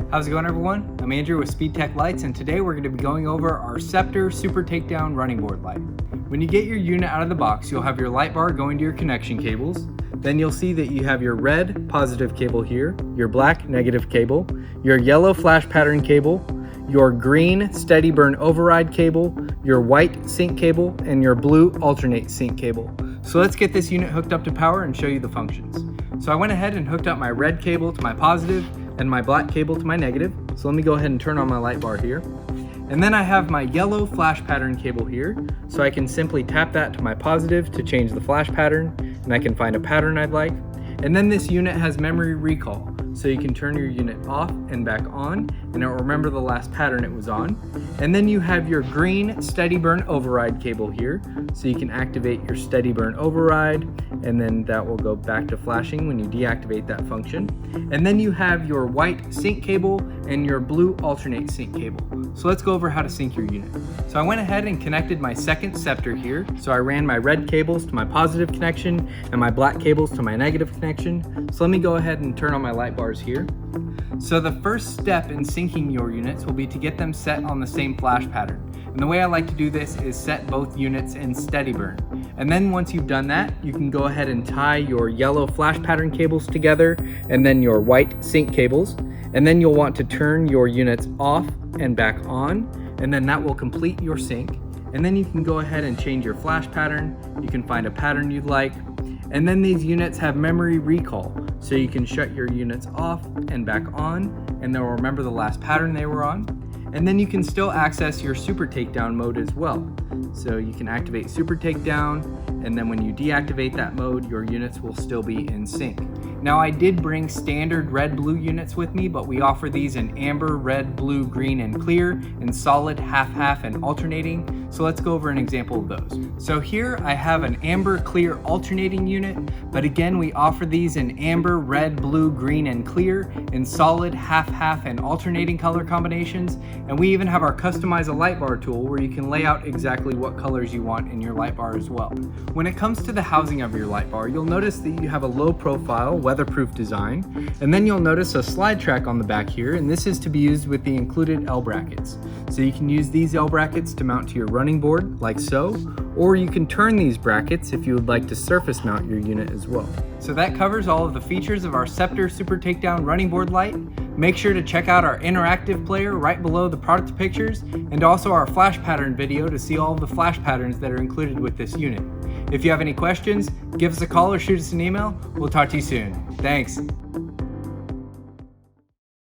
How's it going, everyone? I'm Andrew with SpeedTech Lights, and today we're going to be going over our Ceptor Super Takedown running board light. When you get your unit out of the box, you'll have your light bar going to your connection cables. Then you'll see that you have your red positive cable here, your black negative cable, your yellow flash pattern cable, your green steady burn override cable, your white sync cable, and your blue alternate sync cable. So let's get this unit hooked up to power and show you the functions. So I went ahead and hooked up my red cable to my positive and my black cable to my negative. So let me go ahead and turn on my light bar here. And then I have my yellow flash pattern cable here. So I can simply tap that to my positive to change the flash pattern, and I can find a pattern I'd like. And then this unit has memory recall. So you can turn your unit off and back on, and it will remember the last pattern it was on. And then you have your green steady burn override cable here. So you can activate your steady burn override, and then that will go back to flashing when you deactivate that function. And then you have your white sync cable and your blue alternate sync cable. So let's go over how to sync your unit. So I went ahead and connected my second Ceptor here. So I ran my red cables to my positive connection and my black cables to my negative connection. So let me go ahead and turn on my light bars here. So the first step in syncing your units will be to get them set on the same flash pattern. And the way I like to do this is set both units in steady burn. And then once you've done that, you can go ahead and tie your yellow flash pattern cables together and then your white sync cables. And then you'll want to turn your units off and back on, and then that will complete your sync. And then you can go ahead and change your flash pattern. You can find a pattern you'd like. And then these units have memory recall, so you can shut your units off and back on, and they'll remember the last pattern they were on. And then you can still access your Super Takedown mode as well. So you can activate Super Takedown, and then when you deactivate that mode, your units will still be in sync. Now I did bring standard red-blue units with me, but we offer these in amber, red, blue, green, and clear, and solid, half-half, and alternating. So let's go over an example of those. So here I have an amber, clear, alternating unit, but again we offer these in amber, red, blue, green, and clear, in solid, half-half, and alternating color combinations. And we even have our Customize a Light Bar tool where you can lay out exactly what colors you want in your light bar as well. When it comes to the housing of your light bar, you'll notice that you have a low profile, weatherproof design, and then you'll notice a slide track on the back here, and this is to be used with the included L brackets. So you can use these L brackets to mount to your running board like so, or you can turn these brackets if you would like to surface mount your unit as well. So that covers all of the features of our Ceptor Super Takedown running board light. Make sure to check out our interactive player right below the product pictures, and also our flash pattern video to see all of the flash patterns that are included with this unit. If you have any questions, give us a call or shoot us an email. We'll talk to you soon. Thanks.